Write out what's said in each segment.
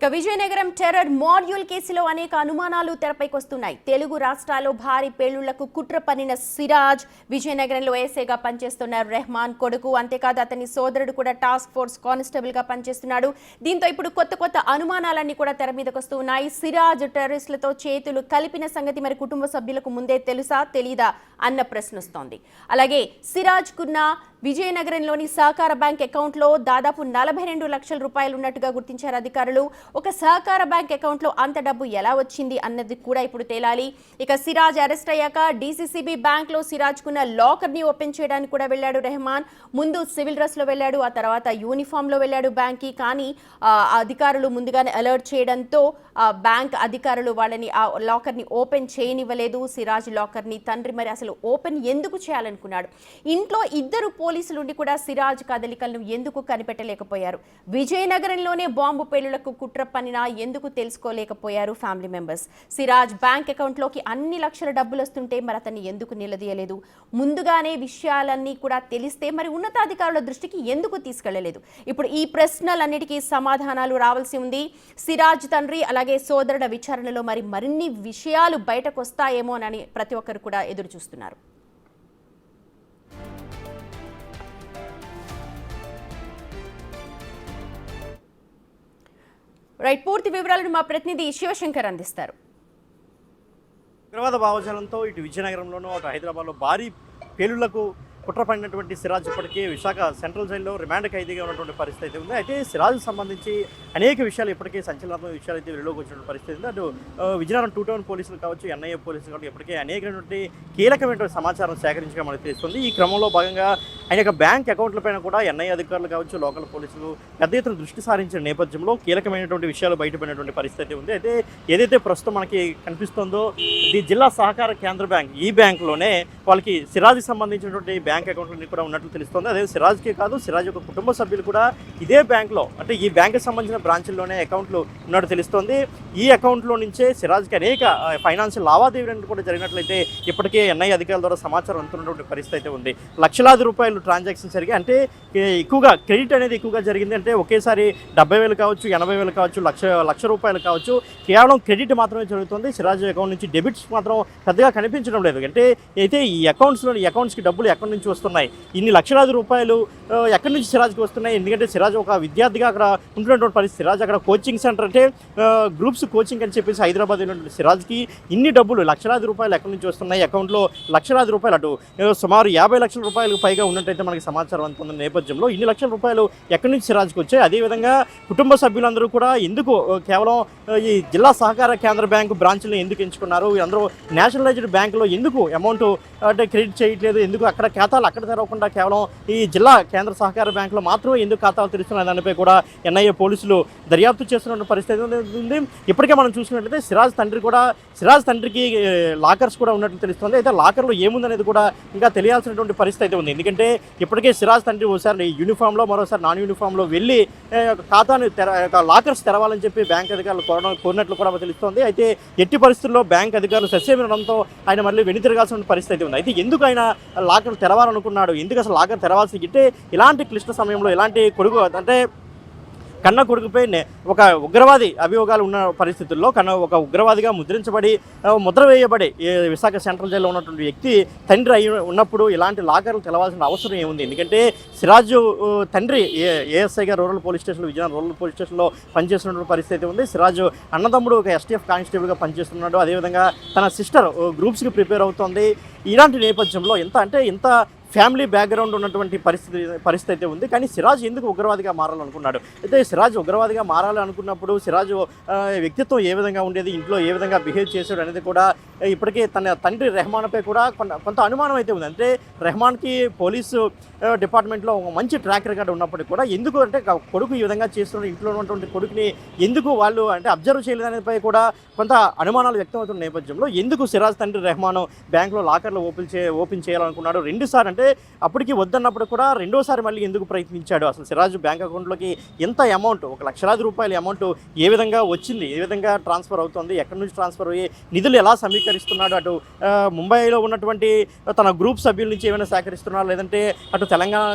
Vizianagaram terror module కేసులో అనేక అనుమానాలు తెరపైకొస్తున్నాయి. తెలుగు రాష్ట్రాల్లో భారీ పేలుళ్లకు కుట్ర పన్నిన సిరాజ్, విజయనగరంలో ఏసైగా పనిచేస్తున్న రెహమాన్ కొడుకు, అంతేకాదు అతని సోదరుడు కూడా టాస్క్ ఫోర్స్ కానిస్టేబుల్ గా పనిచేస్తున్నాడు. దీంతో ఇప్పుడు కొత్త అనుమానాలన్నీ కూడా తెర మీదకు వస్తున్నాయి. సిరాజ్ టెర్రరిస్టులతో చేతులు కలిపిన సంగతి మరి కుటుంబ సభ్యులకు ముందే తెలుసా తెలీదా అన్న ప్రశ్న వస్తోంది. అలాగే సిరాజ్ కున్న విజయనగరంలోని సహకార బ్యాంక్ అకౌంట్లో దాదాపు 42 లక్షల రూపాయలు ఉన్నట్టుగా గుర్తించారు అధికారులు. ఒక సహకార బ్యాంక్ అకౌంట్లో అంత డబ్బు ఎలా వచ్చింది అన్నది కూడా ఇప్పుడు తేలాలి. ఇక సిరాజ్ అరెస్ట్ అయ్యాక డీసీసీబీ బ్యాంక్లో సిరాజ్ కున్న లాకర్ని ఓపెన్ చేయడానికి కూడా వెళ్ళాడు రెహమాన్. ముందు సివిల్ డ్రెస్లో వెళ్ళాడు, ఆ తర్వాత యూనిఫామ్లో వెళ్ళాడు బ్యాంక్కి. కానీ అధికారులు ముందుగానే అలర్ట్ చేయడంతో బ్యాంక్ అధికారులు వాళ్ళని ఆ లాకర్ని ఓపెన్ చేయనివ్వలేదు. సిరాజ్ లాకర్ని తండ్రి మరి అసలు ఓపెన్ ఎందుకు చేయాలనుకున్నాడు? ఇంట్లో ఇద్దరు పోలీసులుండి కూడా సిరాజ్ కదలికలను ఎందుకు కనిపెట్టలేకపోయారు? విజయనగరంలోనే బాంబు పేలుళ్లకు కుట్ర పనినా ఎందుకు తెలుసుకోలేకపోయారు ఫ్యామిలీ మెంబర్స్? సిరాజ్ బ్యాంక్ అకౌంట్లోకి అన్ని లక్షల డబ్బులు వస్తుంటే మరి అతన్ని ఎందుకు నిలదీయలేదు? ముందుగానే విషయాలన్నీ కూడా తెలిస్తే మరి ఉన్నతాధికారుల దృష్టికి ఎందుకు తీసుకెళ్లలేదు? ఇప్పుడు ఈ ప్రశ్నలన్నిటికీ సమాధానాలు రావాల్సి ఉంది. సిరాజ్ తండ్రి అలాగే సోదరుల విచారణలో మరిన్ని విషయాలు బయటకు వస్తాయేమోనని ప్రతి ఒక్కరు కూడా ఎదురు చూస్తున్నారు. రైట్, పూర్తి వివరాలను మా ప్రతినిధి శివశంకర్ అందిస్తారు. ఉగ్రవాద భావజాలంతో ఇటు విజయనగరంలోనూ అటు హైదరాబాద్లో భారీ పేలుళ్లకు కుట్ర పడినటువంటి సిరాజ్ ఇప్పటికీ విశాఖ సెంట్రల్ జైల్లో రిమాండ్ ఖైదీగా ఉన్నటువంటి పరిస్థితి అయితే ఉంది. అయితే సిరాజ్కు సంబంధించి అనేక విషయాలు ఇప్పటికే సంచలనాత్మక విషయాలు అయితే వెలుగులోకి వచ్చిన పరిస్థితి ఉంది. అటు విజయనగరం 2 టౌన్ పోలీసులు కావచ్చు, ఎన్ఐఏ పోలీసులు కావచ్చు, ఇప్పటికే అనేకమైనటువంటి కీలకమైనటువంటి సమాచారం సేకరించగా మనకు తెలుస్తుంది. ఈ క్రమంలో భాగంగా ఆయన యొక్క బ్యాంక్ అకౌంట్లపైన కూడా ఎన్ఐఏ అధికారులు కావచ్చు, లోకల్ పోలీసులు పెద్ద ఎత్తున దృష్టి సారించిన నేపథ్యంలో కీలకమైనటువంటి విషయాలు బయటపడినటువంటి పరిస్థితి ఉంది. అయితే ఏదైతే ప్రస్తుతం మనకి కనిపిస్తుందో ఇది జిల్లా సహకార కేంద్ర బ్యాంక్, ఈ బ్యాంకులోనే వాళ్ళకి సిరాజ్కి సంబంధించినటువంటి బ్యాంక్ అకౌంట్లన్నీ కూడా ఉన్నట్లు తెలుస్తుంది. అదే సిరాజ్కే కాదు, సిరాజ్ యొక్క కుటుంబ సభ్యులు కూడా ఇదే బ్యాంక్లో, అంటే ఈ బ్యాంకుకి సంబంధించిన బ్రాంచ్ల్లోనే అకౌంట్లు ఉన్నట్టు తెలుస్తోంది. ఈ అకౌంట్లో నుంచే సిరాజ్కి అనేక ఫైనాన్షియల్ లావాదేవీలు కూడా జరిగినట్లయితే ఇప్పటికే ఎన్ఐ అధికారుల ద్వారా సమాచారం అందుతున్నటువంటి పరిస్థితి అయితే ఉంది. లక్షలాది రూపాయలు ట్రాన్సాక్షన్స్ జరిగాయి. అంటే ఎక్కువగా క్రెడిట్ అనేది ఎక్కువగా జరిగింది. అంటే ఒకేసారి 70,000 కావచ్చు, 80,000 కావచ్చు, లక్ష రూపాయలు కావచ్చు, కేవలం క్రెడిట్ మాత్రమే జరుగుతుంది. సిరాజ్ అకౌంట్ నుంచి డెబిట్స్ మాత్రం పెద్దగా కనిపించడం లేదు. అంటే అయితే ఈ అకౌంట్స్కి డబ్బులు ఎక్కడి నుంచి వస్తున్నాయి, ఇన్ని లక్షలాది రూపాయలు ఎక్కడి నుంచి సిరాజ్కి వస్తున్నాయి? ఎందుకంటే సిరాజ్ ఒక విద్యార్థిగా అక్కడ ఉంటున్నటువంటి పరిస్థితి. సిరాజ్ అక్కడ కోచింగ్ సెంటర్, అంటే గ్రూప్స్ కోచింగ్ అని చెప్పేసి హైదరాబాద్ ఉన్నటువంటి సిరాజ్కి ఇన్ని డబ్బులు లక్షలాది రూపాయలు ఎక్కడి నుంచి వస్తున్నాయి? అకౌంట్లో లక్షలాది రూపాయలు, అటు సుమారు 50 లక్షల రూపాయలకు పైగా ఉన్నట్టయితే మనకి సమాచారం అందుతున్న నేపథ్యంలో ఇన్ని లక్షల రూపాయలు ఎక్కడి నుంచి సిరాజ్కి వచ్చాయి? అదేవిధంగా కుటుంబ సభ్యులందరూ కూడా ఎందుకు కేవలం ఈ జిల్లా సహకార కేంద్ర బ్యాంకు బ్రాంచ్లను ఎందుకు ఎంచుకున్నారు? అందరూ నేషనలైజ్డ్ బ్యాంకులో ఎందుకు అమౌంట్ అంటే క్రెడిట్ చేయట్లేదు? ఎందుకు అక్కడ ఖాతాలు అక్కడ తెరవకుండా కేవలం ఈ జిల్లా కేంద్ర సహకార బ్యాంకులో మాత్రమే ఎందుకు ఖాతాలు తెరుస్తున్న దానిపై కూడా ఎన్ఐఏ పోలీసులు దర్యాప్తు చేస్తున్న పరిస్థితి ఉంది. ఇప్పటికే మనం చూసినట్లయితే సిరాజ్ తండ్రికి లాకర్స్ కూడా ఉన్నట్లు తెలుస్తుంది. అయితే లాకర్లో ఏముందనేది కూడా ఇంకా తెలియాల్సినటువంటి పరిస్థితి అయితే ఉంది. ఎందుకంటే ఇప్పటికే సిరాజ్ తండ్రి ఒకసారి యూనిఫామ్లో, మరోసారి నాన్ యూనిఫామ్లో వెళ్ళి ఖాతాను లాకర్స్ తెరవాలని చెప్పి బ్యాంక్ అధికారులు కోరినట్లు కూడా తెలుస్తోంది. అయితే ఎట్టి పరిస్థితుల్లో బ్యాంక్ అధికారులు సస్యమినడంతో ఆయన మళ్ళీ వెనుతిరగాల్సిన పరిస్థితి అయితే ఉంది. అయితే ఎందుకు ఆయన లాకర్ తెరవాలనుకున్నాడు? ఎందుకు అసలు లాకర్ తెరవాల్సి గిట్టే ఇలాంటి క్లిష్ట సమయంలో ఇలాంటి కొడుకు, అంటే కన్న కొడుకుపై ఒక ఉగ్రవాది అభియోగాలు ఉన్న పరిస్థితుల్లో ఒక ఉగ్రవాదిగా ముద్ర వేయబడి విశాఖ సెంట్రల్ జైల్లో ఉన్నటువంటి వ్యక్తి తండ్రి అయి ఉన్నప్పుడు ఇలాంటి లాకర్లు తెలవాల్సిన అవసరం ఏముంది? ఎందుకంటే సిరాజు తండ్రి ఏఎస్ఐగా విజయనగరం రూరల్ పోలీస్ స్టేషన్లో పనిచేస్తున్నటువంటి పరిస్థితి ఉంది. సిరాజు అన్నదమ్ముడు ఒక ఎస్టీఎఫ్ కానిస్టేబుల్గా పనిచేస్తున్నాడు. అదేవిధంగా తన సిస్టర్ గ్రూప్స్కి ప్రిపేర్ అవుతోంది. ఇలాంటి నేపథ్యంలో ఇంత ఫ్యామిలీ బ్యాక్గ్రౌండ్ ఉన్నటువంటి పరిస్థితి అయితే ఉంది. కానీ సిరాజ్ ఎందుకు ఉగ్రవాదిగా మారాలనుకున్నాడు? అయితే సిరాజ్ ఉగ్రవాదిగా మారాలనుకున్నప్పుడు సిరాజ్ వ్యక్తిత్వం ఏ విధంగా ఉండేది, ఇంట్లో ఏ విధంగా బిహేవ్ చేశాడు అనేది కూడా ఇప్పటికే తన తండ్రి రెహమాన్పై కూడా కొంత అనుమానం అయితే ఉంది. అంటే రెహమాన్కి పోలీసు డిపార్ట్మెంట్లో ఒక మంచి ట్రాక్ రికార్డ్ ఉన్నప్పటికీ కూడా ఎందుకు అంటే కొడుకు ఈ విధంగా చేస్తున్న, ఇంట్లో ఉన్నటువంటి కొడుకుని ఎందుకు వాళ్ళు అంటే అబ్జర్వ్ చేయలేదనేపై కూడా కొంత అనుమానాలు వ్యక్తమవుతున్న నేపథ్యంలో ఎందుకు సిరాజ్ తండ్రి రెహమాన్ బ్యాంకులో లాకర్లు ఓపెన్ చేయాలనుకున్నాడు? 2 సార్లు, అంటే అప్పటికి వద్దన్నప్పుడు కూడా రెండోసారి మళ్ళీ ఎందుకు ప్రయత్నించాడు? అసలు సిరాజ్ బ్యాంక్ అకౌంట్లోకి ఎంత అమౌంట్, 1 లక్షలాది రూపాయల అమౌంట్ ఏ విధంగా వచ్చింది, ఏ విధంగా ట్రాన్స్ఫర్ అవుతుంది, ఎక్కడి నుంచి ట్రాన్స్ఫర్ అయ్యి నిధులు ఎలా సమీకరించారు సేకరిస్తున్నాడు, అటు ముంబైలో ఉన్నటువంటి తన గ్రూప్ సభ్యుల నుంచి ఏమైనా సేకరిస్తున్నాడు, లేదంటే అటు తెలంగాణ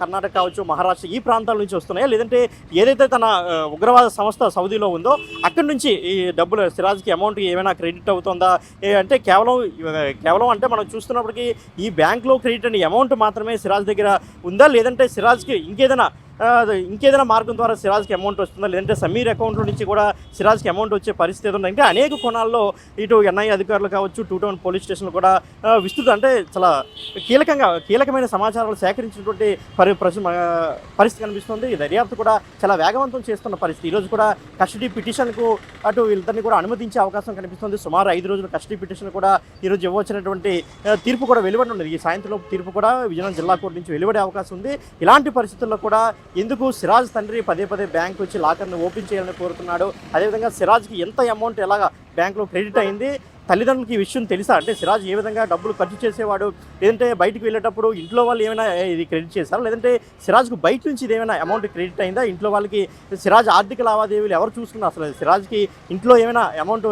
కర్ణాటక కావచ్చు, మహారాష్ట్ర ఈ ప్రాంతాల నుంచి వస్తున్నాయా, లేదంటే ఏదైతే తన ఉగ్రవాద సంస్థ సౌదీలో ఉందో అక్కడి నుంచి ఈ డబ్బులు సిరాజ్కి అమౌంట్ ఏమైనా క్రెడిట్ అవుతుందా అంటే కేవలం అంటే మనం చూస్తున్నప్పటికీ ఈ బ్యాంక్లో క్రెడిట్ అనే అమౌంట్ మాత్రమే సిరాజ్ దగ్గర ఉందా, లేదంటే సిరాజ్కి ఇంకేదైనా మార్గం ద్వారా సిరాజ్కి అమౌంట్ వస్తుందా, లేదంటే సమీర్ అకౌంట్లో నుంచి కూడా సిరాజ్కి అమౌంట్ వచ్చే పరిస్థితి ఉంది. ఇంకా అనేక కోణాల్లో ఇటు ఎన్ఐఏ అధికారులు కావచ్చు, 2 టౌన్ పోలీస్ స్టేషన్లు కూడా విస్తృత అంటే చాలా కీలకమైన సమాచారాలు సేకరించినటువంటి పరిస్థితి కనిపిస్తుంది. ఈ దర్యాప్తు కూడా చాలా వేగవంతం చేస్తున్న పరిస్థితి. ఈరోజు కూడా కస్టడీ పిటిషన్కు అటు వీళ్ళని కూడా అనుమతించే అవకాశం కనిపిస్తుంది. సుమారు 5 రోజుల కస్టడీ పిటిషన్ కూడా ఈరోజు ఇవ్వవచ్చినటువంటి తీర్పు కూడా వెలువడి ఉన్నది. ఈ సాయంత్రం తీర్పు కూడా విజయనగరం జిల్లా కోర్టు నుంచి వెలువడే అవకాశం ఉంది. ఇలాంటి పరిస్థితుల్లో కూడా ఎందుకు సిరాజ్ తండ్రి పదే బ్యాంక్ వచ్చి లాకర్ని ఓపెన్ చేయాలని కోరుతున్నాడు, అదేవిధంగా సిరాజ్కి ఎంత అమౌంట్ ఎలాగా బ్యాంకులో క్రెడిట్ అయింది, తల్లిదండ్రులకి ఈ విషయం తెలుసా, అంటే సిరాజ్ ఏ విధంగా డబ్బులు ఖర్చు చేసేవాడు, లేదంటే బయటికి వెళ్ళేటప్పుడు ఇంట్లో వాళ్ళు ఏమైనా ఇది క్రెడిట్ చేశారు, లేదంటే సిరాజ్కు బయట నుంచి ఇది ఏమైనా అమౌంట్ క్రెడిట్ అయిందా, ఇంట్లో వాళ్ళకి సిరాజ్ ఆర్థిక లావాదేవీలు ఎవరు చూసుకున్నారు, అసలు సిరాజ్కి ఇంట్లో ఏమైనా అమౌంట్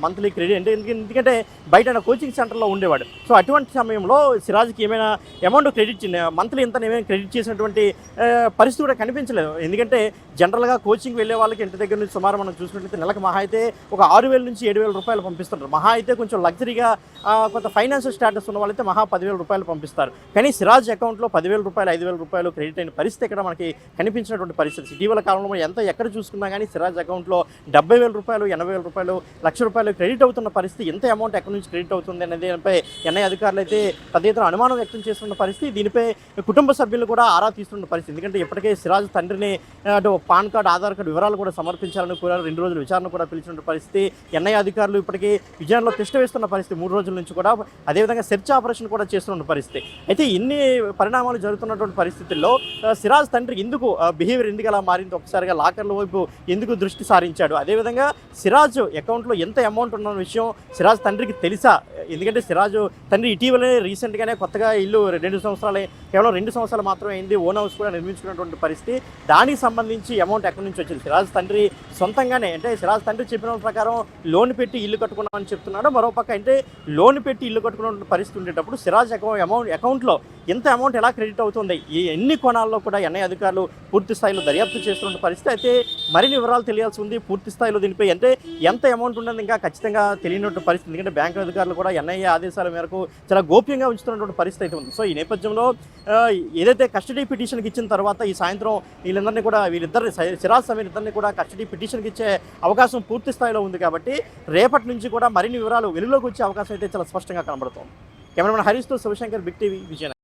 మంత్లీ క్రెడిట్ అంటే ఎందుకంటే బయట కోచింగ్ సెంటర్లో ఉండేవాడు. సో అటువంటి సమయంలో సిరాజ్కి ఏమైనా అమౌంట్ క్రెడిట్ మంత్లీ ఇంత ఏమైనా క్రెడిట్ చేసినటువంటి పరిస్థితి కూడా కనిపించలేదు. ఎందుకంటే జనరల్గా కోచింగ్ వెళ్ళే వాళ్ళకి ఇంటి దగ్గర నుంచి సుమారు మనం చూసినట్లయితే నెలకు మహా అయితే ఒక 6,000 నుంచి 7,000 రూపాయలు పంపిస్తుంటారు. మహా అయితే కొంచెం లగ్జరీగా కొంత ఫైనాన్షియల్ స్టాటస్ ఉన్న వాళ్ళైతే మహా 10,000 రూపాయలు పంపిస్తారు. కానీ సిరాజ్ అకౌంట్లో 10,000 రూపాయలు 5,000 రూపాయలు క్రెడిట్ అయిన పరిస్థితి ఇక్కడ మనకి కనిపించినటువంటి పరిస్థితి. ఇటీవల కాలంలో ఎక్కడ చూసుకున్నా కానీ సిరాజ్ అకౌంట్లో 70,000 రూపాయలు, 80,000 రూపాయలు, ₹1,00,000 క్రెడిట్ అవుతున్న పరిస్థితి. ఎంత అమౌంట్ ఎక్కడి నుంచి క్రెడిట్ అవుతుంది అనేది దానిపై ఎన్ఐ అధికారులు అయితే పెద్ద ఎత్తున అనుమానం వ్యక్తం చేస్తున్న పరిస్థితి. దీనిపై కుటుంబ సభ్యులు కూడా ఆరా తీస్తున్న పరిస్థితి. ఎందుకంటే ఇప్పటికే సిరాజ్ తండ్రిని అటు పాన్ కార్డు, ఆధార్ కార్డు వివరాలు కూడా సమర్పించాలని కోరారు. 2 రోజుల విచారణ కూడా పిలిచిన పరిస్థితి. ఎన్ఐ అధికారులు ఇప్పటికీ విజయనగరంలో తిష్ట వేస్తున్న పరిస్థితి. 3 రోజుల నుంచి కూడా అదేవిధంగా సెర్చ్ ఆపరేషన్ కూడా చేస్తున్న పరిస్థితి. అయితే ఇన్ని పరిణామాలు జరుగుతున్నటువంటి పరిస్థితుల్లో సిరాజ్ తండ్రి ఎందుకు బిహేవియర్ ఎందుకు అలా మారింది, ఒకసారిగా లాకర్ల వైపు ఎందుకు దృష్టి సారించాడు, అదేవిధంగా సిరాజ్ అకౌంట్లో ఎంత అమౌంట్ ఉన్న విషయం సిరాజ్ తండ్రికి తెలుసా, ఎందుకంటే సిరాజ్ తండ్రి ఇటీవలే రీసెంట్గానే కొత్తగా ఇల్లు 2 సంవత్సరాలే, కేవలం 2 సంవత్సరాలు మాత్రమే అయింది, ఓన్ హౌస్ కూడా నిర్మించుకున్నటువంటి పరిస్థితి. దానికి సంబంధించి అమౌంట్ ఎక్కడి నుంచి వచ్చింది, సిరాజ్ తండ్రి సొంతంగానే అంటే సిరాజ్ తండ్రి చెప్పిన ప్రకారం లోన్ పెట్టి ఇల్లు కట్టుకున్నామని చెప్తున్నాడు. మరోపక్క అంటే లోన్ పెట్టి ఇల్లు కట్టుకున్న పరిస్థితి ఉండేటప్పుడు సిరాజ్ అకౌంట్లో ఎంత అమౌంట్ ఎలా క్రెడిట్ అవుతుంది, ఈ ఎన్ని కోణాల్లో కూడా ఎన్ఐ అధికారులు పూర్తి స్థాయిలో దర్యాప్తు చేస్తున్న పరిస్థితి. అయితే మరిన్ని వివరాలు తెలియాల్సి ఉంది పూర్తి స్థాయిలో దీనిపై. అంటే ఎంత అమౌంట్ ఉన్నది ఇంకా ఖచ్చితంగా తెలియనటువంటి పరిస్థితి. ఎందుకంటే బ్యాంకు అధికారులు కూడా ఎన్ఐఏ ఆదేశాల మేరకు చాలా గోప్యంగా ఉంచుతున్నటువంటి పరిస్థితి అయితే ఉంది. సో ఈ నేపథ్యంలో ఏదైతే కస్టడీ పిటిషన్కి ఇచ్చిన తర్వాత ఈ సాయంత్రం వీళ్ళిద్దరు సిరాజ్ సమీర్ ఇద్దరిని కూడా కస్టడీ పిటిషన్కి ఇచ్చే అవకాశం పూర్తి స్థాయిలో ఉంది. కాబట్టి రేపటి నుంచి కూడా మరిన్ని వివరాలు వెలుగులోకి వచ్చే అవకాశం అయితే చాలా స్పష్టంగా కనబడుతోంది. కెమెరామెన్ హరీష్తో శివశంకర్, బిగ్ టీవీ, విజయనగరం.